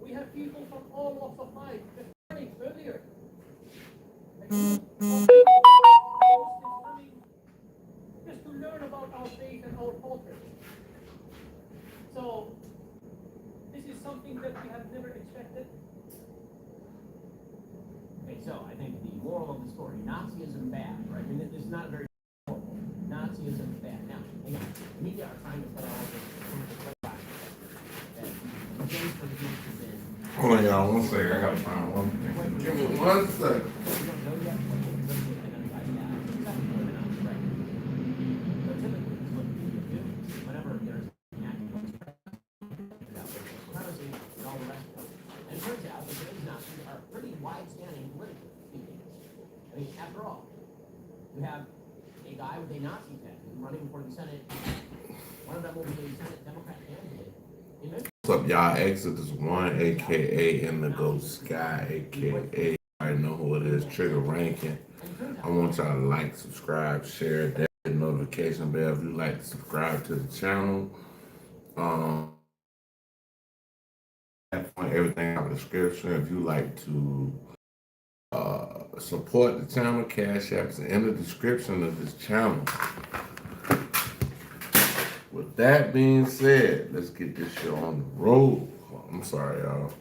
We have people from all walks of life. Just learning earlier. Like, coming just to learn about our faith and our culture. So this is something that we have never expected. Okay, so I think the moral of the story, Nazism bad, right? I mean, this is not very horrible. Nazism bad. Now, again, the media are trying to put all this for the hold on, y'all. 1 second. I gotta find one thing. Give me 1 second. I mean, after all, you have a guy with a Nazi tattoo running for the Senate. One of them will be a Senate Democrat candidate. What's up, y'all? Exodus 1, aka Indigo Sky, aka I know who it is, Trigger Ranking. I want y'all to like, subscribe, share, that notification bell if you like to subscribe to the channel. Everything in the description. If you like to support the channel, Cash Apps in the description of this channel. With that being said, let's get this shit on the road. I'm sorry, y'all.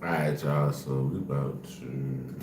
Alright, y'all, so we about to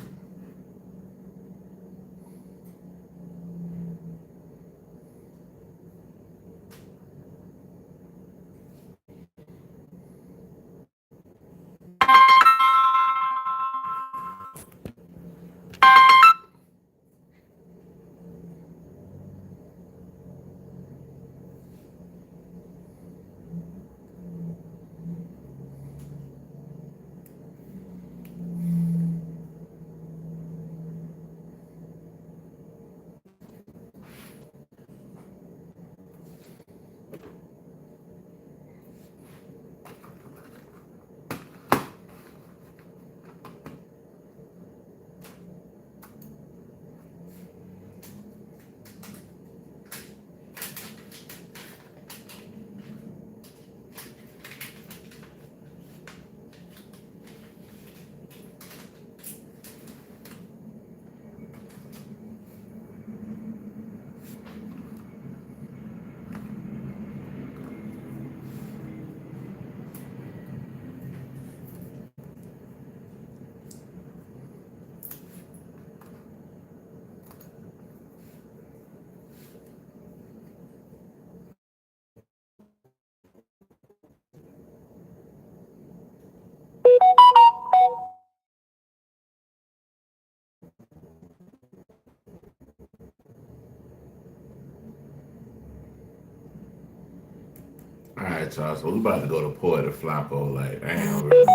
Alright, y'all, so we about to go to Port of Flacco, like, I ain't really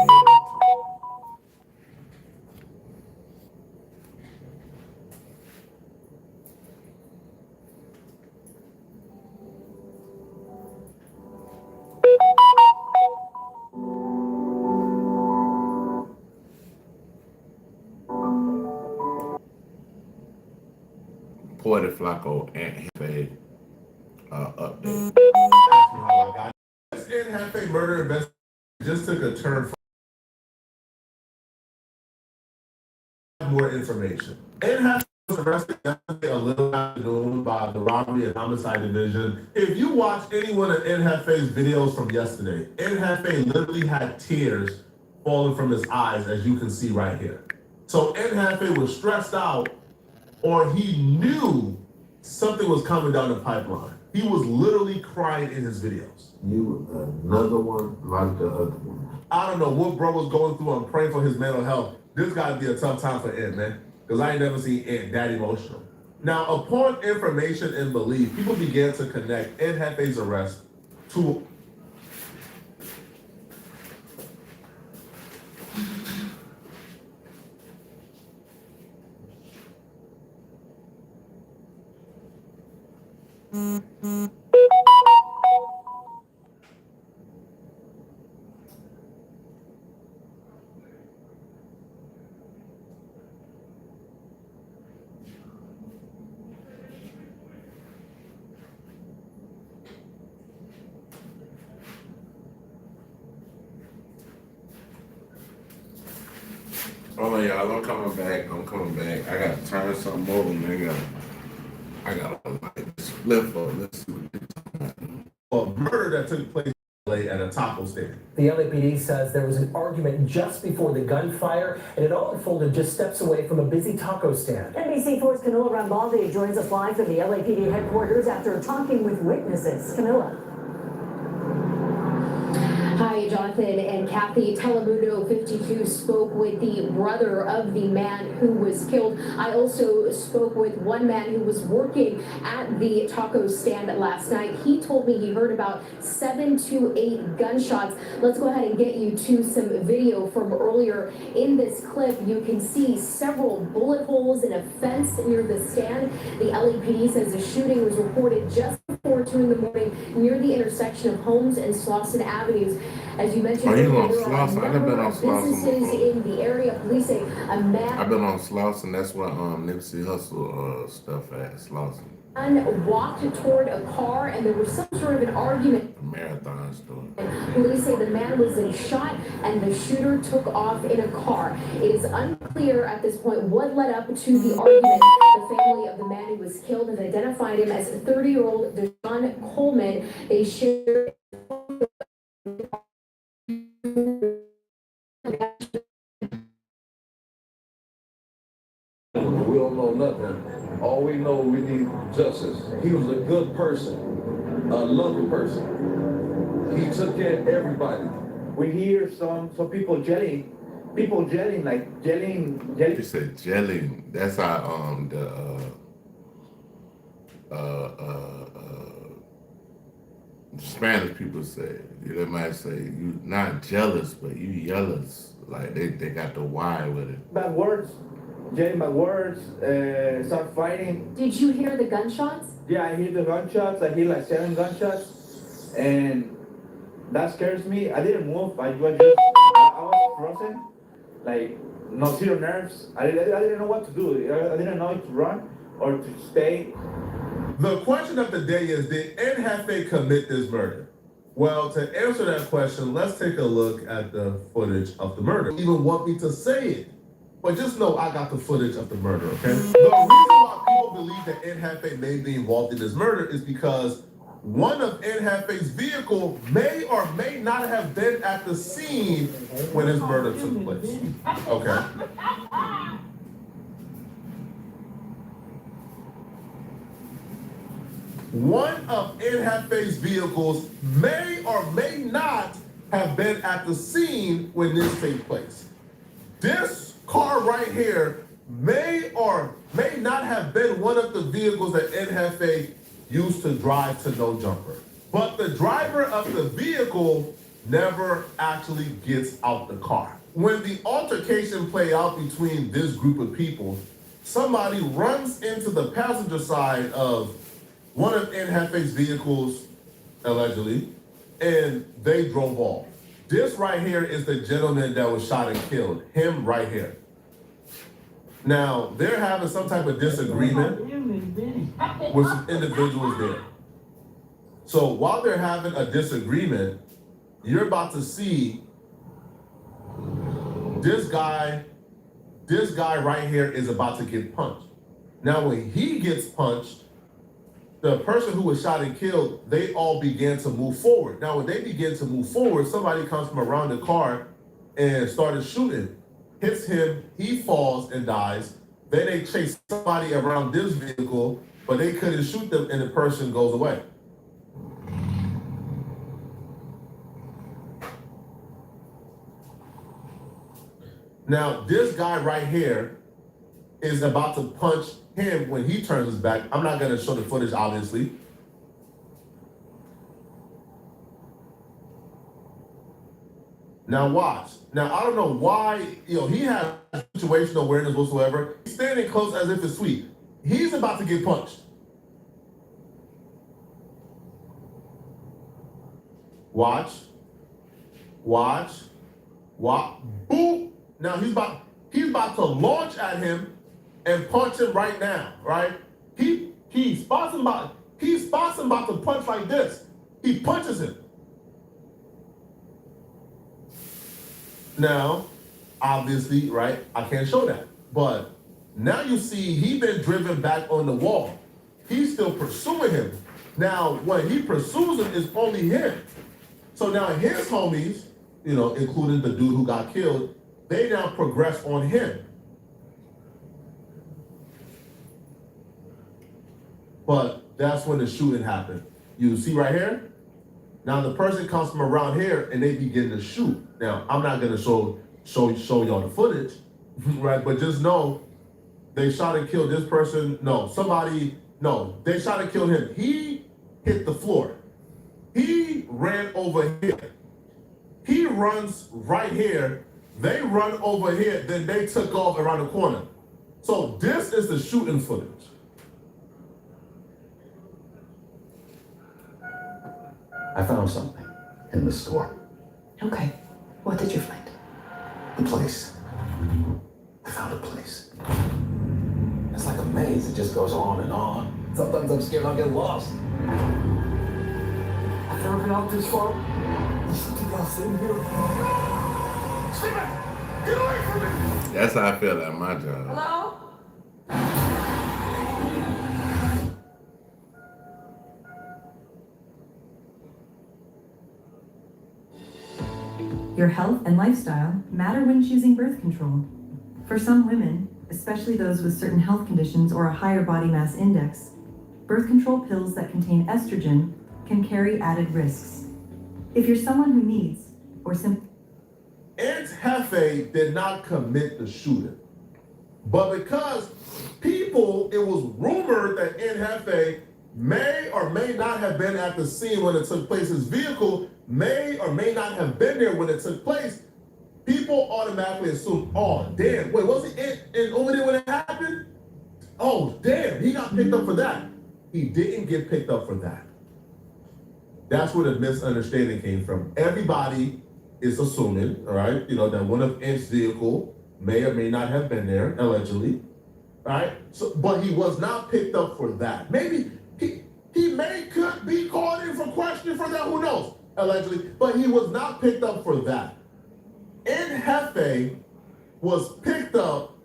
Port of Flacco and Hefe update. This Hefe murder investigation just took a turn for more information. Hefe was arrested yesterday a little afternoon by the Robbery and Homicide Division. If you watch any one of Hefe's videos from yesterday, Hefe literally had tears falling from his eyes, as you can see right here. So Hefe was stressed out, or he knew something was coming down the pipeline. He was literally crying in his videos. You another one like the other one. I don't know what bro was going through. I'm praying for his mental health. This got to be a tough time for Ed, man. because I ain't never seen Ant that emotional. Now, upon information and belief, people began to connect Ant Hefe's arrest to Hold on, y'all. I'm coming back. I gotta turn something over, nigga. I gotta light this flip up. Let's see what they're talking about. a murder that took place at a taco stand. The LAPD says there was an argument just before the gunfire, and it all unfolded just steps away from a busy taco stand. NBC4's Camila Rambaldi joins us live from the LAPD headquarters after talking with witnesses. Camila. Hi, Jonathan and Kathy. Telemundo 52 spoke with the brother of the man who was killed. I also spoke with one man who was working at the taco stand last night. He told me he heard about 7 to 8 gunshots. Let's go ahead and get you to some video from earlier. In this clip, you can see several bullet holes in a fence near the stand. The LAPD says the shooting was reported just before 2 in the morning near the intersection of Holmes and Slauson Avenues. As you mentioned, Are you on there are a Slauson? I've been number on of Slauson businesses before. in the area. Police say a man I've been on Slauson. That's where Nipsey Hussle stuff at Slauson. walked toward a car and there was some sort of an argument. The marathon store. Police say the man was then shot and the shooter took off in a car. It is unclear at this point what led up to the argument. The family of the man who was killed has identified him as 30-year-old Deshaun Coleman. They shared We don't know nothing. All we know, we need justice. He was a good person, a loving person. He took care of everybody. We hear some people gelling, You said gelling. That's how Spanish people say. They might say you not jealous, but you yellows. Like they got the Y with it. bad words, start fighting. Did you hear the gunshots? Yeah, I hear the gunshots. I hear like 7 gunshots, and that scares me. I didn't move. I was frozen, like no zero nerves. I didn't know what to do. I didn't know if to run or to stay. The question of the day is, did Ant Hefe commit this murder? Well, to answer that question, let's take a look at the footage of the murder. You don't even want me to say it, but just know I got the footage of the murder, okay? The reason why people believe that Ant Hefe may be involved in this murder is because one of Ant Hefe's vehicle may or may not have been at the scene when his murder took place, okay? One of Ant Hefe's vehicles may or may not have been at the scene when this takes place. This car right here may or may not have been one of the vehicles that Ant Hefe used to drive to No Jumper. But the driver of the vehicle never actually gets out the car. When the altercation played out between this group of people, somebody runs into the passenger side of one of Ant Hefe's vehicles, allegedly, and they drove off. This right here is the gentleman that was shot and killed, him right here. Now, they're having some type of disagreement with some individuals there. So while they're having a disagreement, you're about to see this guy right here is about to get punched. Now, when he gets punched, the person who was shot and killed, they all began to move forward. Now, when they begin to move forward, somebody comes from around the car and started shooting. Hits him, he falls and dies. Then they chase somebody around this vehicle, but they couldn't shoot them and the person goes away. Now, this guy right here is about to punch him when he turns his back. I'm not gonna show the footage, obviously. Now watch. Now I don't know why, he has situational awareness whatsoever. He's standing close as if it's sweet. He's about to get punched. Watch. Boom. Now he's about to launch at him and punch him right now, right? He spots him about to punch like this. He punches him. Now, obviously, right, I can't show that. But now you see he's been driven back on the wall. He's still pursuing him. Now, when he pursues him, it's only him. So now his homies, including the dude who got killed, they now progress on him. But that's when the shooting happened. You see right here? Now the person comes from around here and they begin to shoot. Now, I'm not gonna show y'all the footage, right? But just know they shot and killed this person. They shot and killed him. He hit the floor. He ran over here. He runs right here. They run over here, then they took off around the corner. So this is the shooting footage. I found something in the store. Okay. What did you find? The place. I found a place. It's like a maze. It just goes on and on. Sometimes I'm scared I'll get lost. I've never been out this far. There's something else in here. Steven! Get away from me! That's how I feel at my job. Hello? Your health and lifestyle matter when choosing birth control. For some women, especially those with certain health conditions or a higher body mass index, birth control pills that contain estrogen can carry added risks. If you're someone who needs or simply... Aunt Hefe did not commit the shooting. But because it was rumored that Aunt Hefe may or may not have been at the scene when it took place, his vehicle may or may not have been there when it took place, people automatically assume, oh, damn, wait, was it over there when it happened? Oh, damn, he got picked up for that. He didn't get picked up for that. That's where the misunderstanding came from. Everybody is assuming, all right, that one of Ant's vehicle may or may not have been there, allegedly, all right? So, but he was not picked up for that. Maybe he could be called in for questioning for that, who knows, allegedly, but he was not picked up for that. Aunt Hefe was picked up,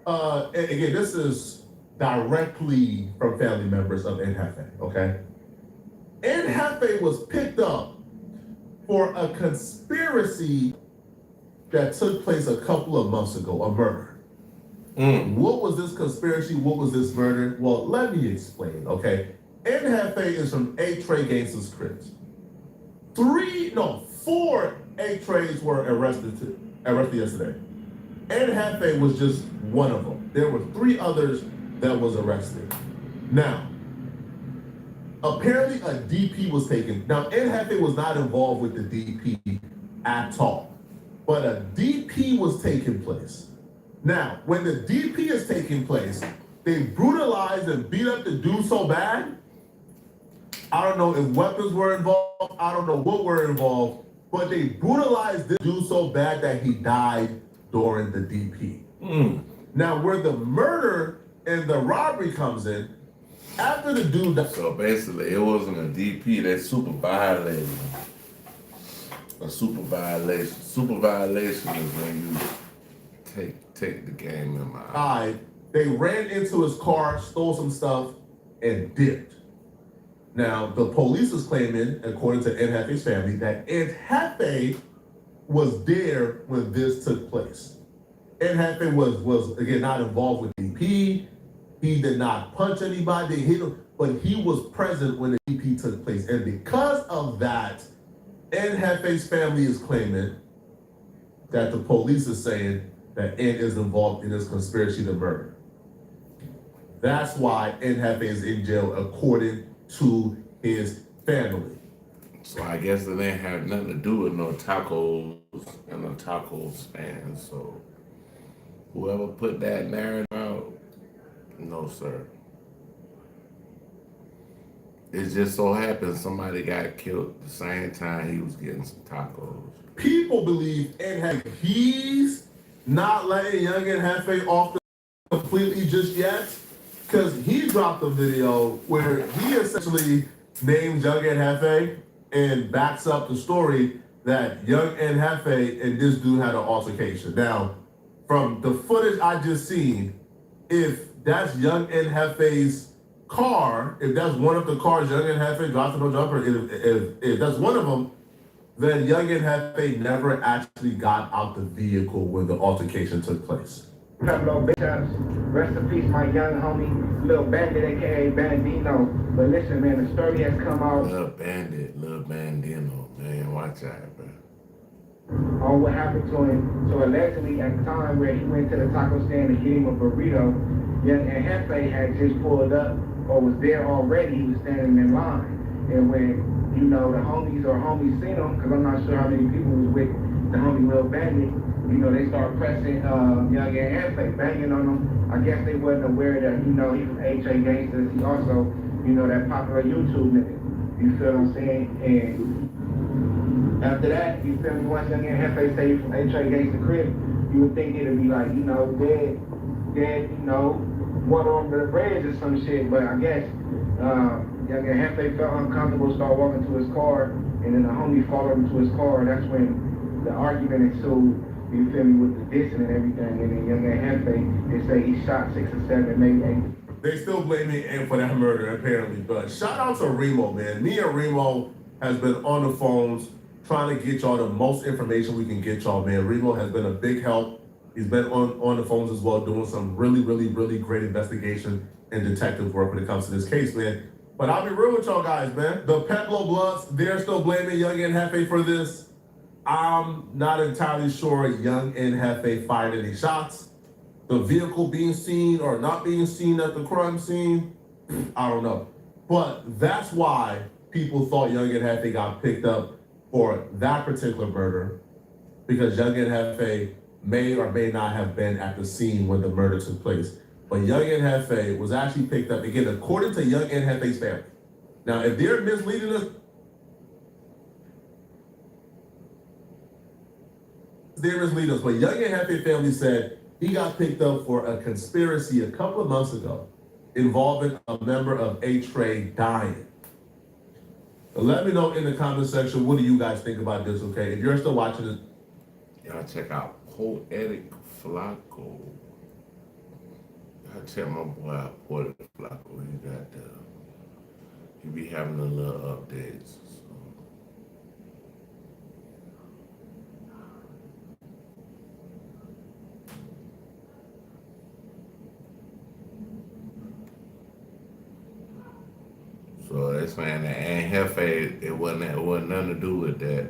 and again, this is directly from family members of Aunt Hefe, okay? Aunt Hefe was picked up for a conspiracy that took place a couple of months ago, a murder. What was this conspiracy? What was this murder? Well, let me explain, okay? Aunt Hefe is from A-Tray Gangsta's Crips. 4 A-Trays were arrested yesterday. Aunt Hefe was just one of them. There were 3 others that was arrested. Now, apparently a DP was taken. Now, Aunt Hefe was not involved with the DP at all, but a DP was taking place. Now, when the DP is taking place, they brutalized and beat up the dude so bad. I don't know if weapons were involved. I don't know what were involved, but they brutalized this dude so bad that he died during the DP. Now, where the murder and the robbery comes in, after the dude died. So basically, it wasn't a DP. They super violated. A super violation. Super violation is when you take the game in my eye. They ran into his car, stole some stuff, and dipped. Now, the police is claiming, according to Aunt Hefe's family, that Aunt Hefe was there when this took place. Aunt Hefe was again not involved with DP. He did not punch anybody, but he was present when the DP took place. And because of that, Aunt Hefe's family is claiming that the police is saying that Aunt is involved in this conspiracy to murder. That's why Enhefe is in jail, according to his family. So I guess it ain't have nothing to do with no tacos and no tacos fans. So whoever put that narrative out, no sir. It just so happened somebody got killed the same time he was getting some tacos. People believe Enhefe, he's not letting Young Enhefe off the completely just yet, because he dropped a video where he essentially names Young Enhefe and backs up the story that Young Enhefe and this dude had an altercation. Now, from the footage I just seen, if that's Young Enhefe's car, if that's one of the cars Young Enhefe dropped to no jumper, if that's one of them, then Young Enhefe never actually got out the vehicle when the altercation took place. Pablo Bishops, rest in peace, my young homie, Lil Bandit, aka Bandino. But listen, man, the story has come out. Lil Bandino, man, watch out, bro. On what happened to him. So allegedly, at the time where he went to the taco stand to get him a burrito, Young Enhefe had just pulled up or was there already. He was standing in line, and when the homies seen him, because I'm not sure how many people was with the homie Lil Bandit. They start pressing Young Enhefe, banging on him. I guess they wasn't aware that, he from HA Gangsters. He also, that popular YouTube nigga. You feel what I'm saying? And after that, you feel me, once Young Enhefe say from HA Gangster crib, you would think it'd be like, dead, one arm to the bridge or some shit. But I guess Young Enhefe felt uncomfortable, started walking to his car, and then the homie followed him to his car. That's when the argument ensued. You feel me, with the dissing and everything, and then Young Enhefe, they say he shot 6 or 7, maybe 8. They still blame me for that murder, apparently. But shout out to Remo, man. Me and Remo has been on the phones trying to get y'all the most information we can get y'all, man. Remo has been a big help. He's been on the phones as well, doing some really, really, really great investigation and detective work when it comes to this case, man. But I'll be real with y'all guys, man. The Peplo Bloods, they're still blaming Young Enhefe for this. I'm not entirely sure Young Enhefe fired any shots. The vehicle being seen or not being seen at the crime scene, I don't know. But that's why people thought Young Enhefe got picked up for that particular murder, because Young Enhefe may or may not have been at the scene when the murder took place. But Young Enhefe was actually picked up, again, according to Young Enhefe's family. Now, if they're misleading us, they're misleading us. But Young Enhefe family said he got picked up for a conspiracy a couple of months ago involving a member of A-Tray dying. Let me know in the comment section, what do you guys think about this, okay? If you're still watching this, y'all check out Poetic Flacco. Y'all check my boy out, Poetic Flacco. He be having a little updates. So they're saying that Enhefe, it wasn't nothing to do with that.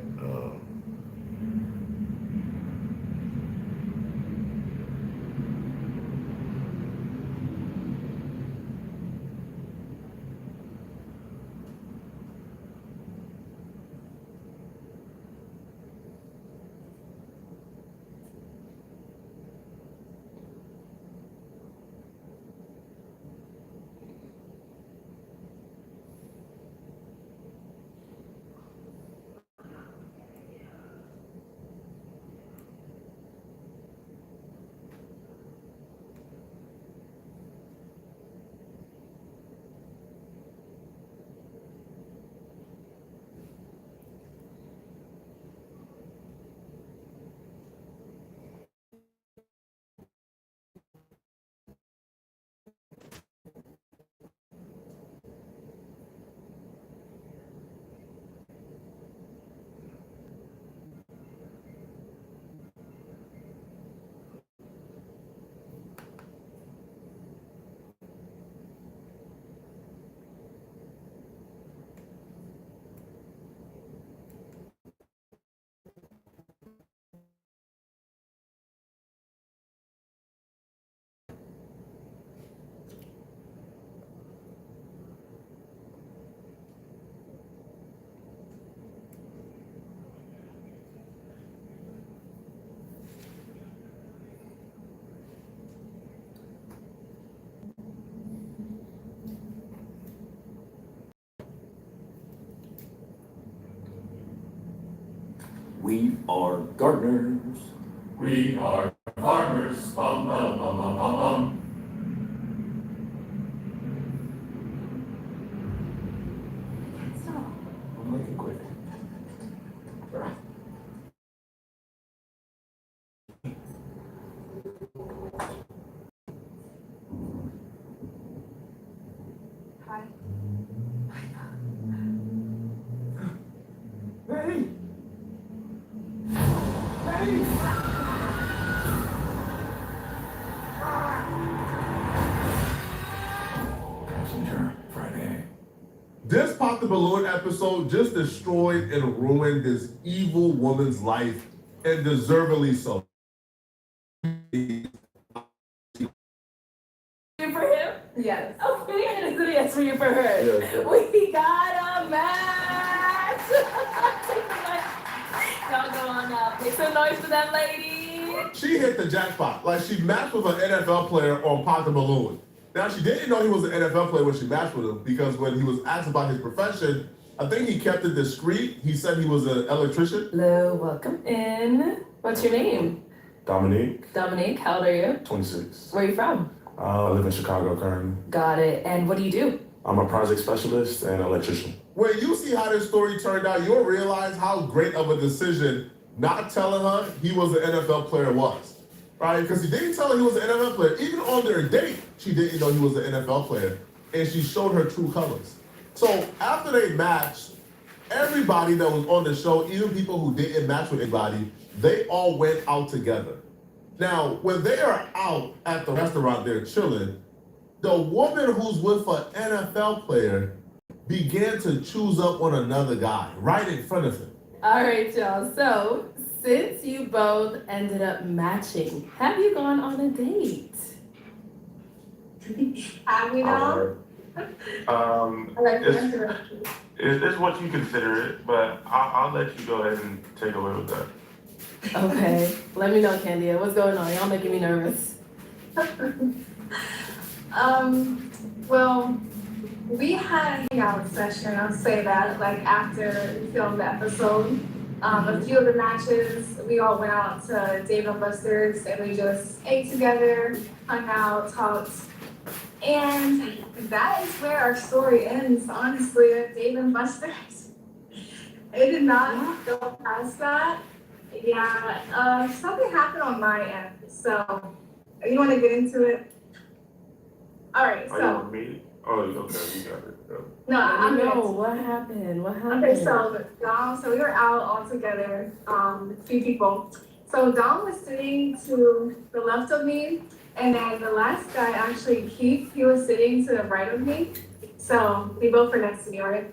We are gardeners. We are farmers. Bum, bum, bum, bum, bum, bum. I'm making quick. Hi. Hey! Hey! Passenger, Friday. This Pop the Balloon episode just destroyed and ruined this evil woman's life, and deservedly so. For him? Yes. Okay, and it's a yes for you for her. Yes. We got a match! Y'all go on now. Make some noise for that lady. She hit the jackpot. Like, she matched with an NFL player on Pop the Balloon. Now, she didn't know he was an NFL player when she matched with him, because when he was asked about his profession, I think he kept it discreet. He said he was an electrician. Hello, welcome in. What's your name? Dominique, Dominique, how old are you? 26. Where are you from? I live in Chicago currently. Got it. And what do you do? I'm a project specialist and electrician. When you see how this story turned out, you'll realize how great of a decision not telling her he was an NFL player was. Right? Because he didn't tell her he was an NFL player. Even on their date, she didn't know he was an NFL player. And she showed her true colors. So after they matched, everybody that was on the show, even people who didn't match with anybody, they all went out together. Now, when they are out at the restaurant, they're chilling, the woman who's with an NFL player began to choose up on another guy right in front of him. All right, y'all. So, since you both ended up matching, have you gone on a date? Have we now? I like the answer. It's what you consider it, but I'll let you go ahead and take away with that. Okay. Let me know, Candia. What's going on? Y'all making me nervous. Well, we had a hangout session, I'll say that, like after we filmed the episode. A few of the matches, we all went out to Dave & Buster's and we just ate together, hung out, talked. And that is where our story ends, honestly, at Dave & Buster's. It did not go past that. Yeah, something happened on my end, so you want to get into it? All right, Are you so. on me? Oh, okay, you got it. Go. No, I'm No, good. what happened? What happened? Okay, so so we were out all together, three people. So Dom was sitting to the left of me, and then the last guy, actually Keith, he was sitting to the right of me. So they both were next to me, right?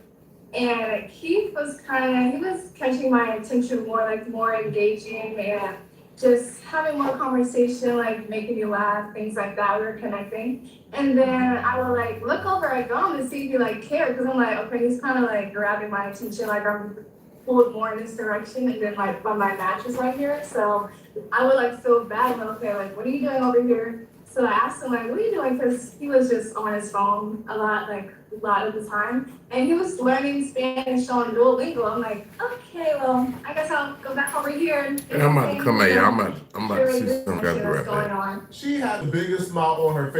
And Keith was he was catching my attention more, like more engaging and just having more conversation, like making me laugh, things like that. We were connecting. And then I would like look over at Dom to see if he like cared, because I'm like, okay, he's kind of like grabbing my attention, like I'm pulled more in this direction, and then like my match is right here. So I would like feel bad, like, okay, like what are you doing over here? So I asked him like, what are you doing? Because he was just on his phone a lot of the time. And he was learning Spanish on Duolingo. I'm like, okay, well, I guess I'll go back over here. And I'm about to come at you. I'm about to see some kind of rap. She had the biggest smile on her face.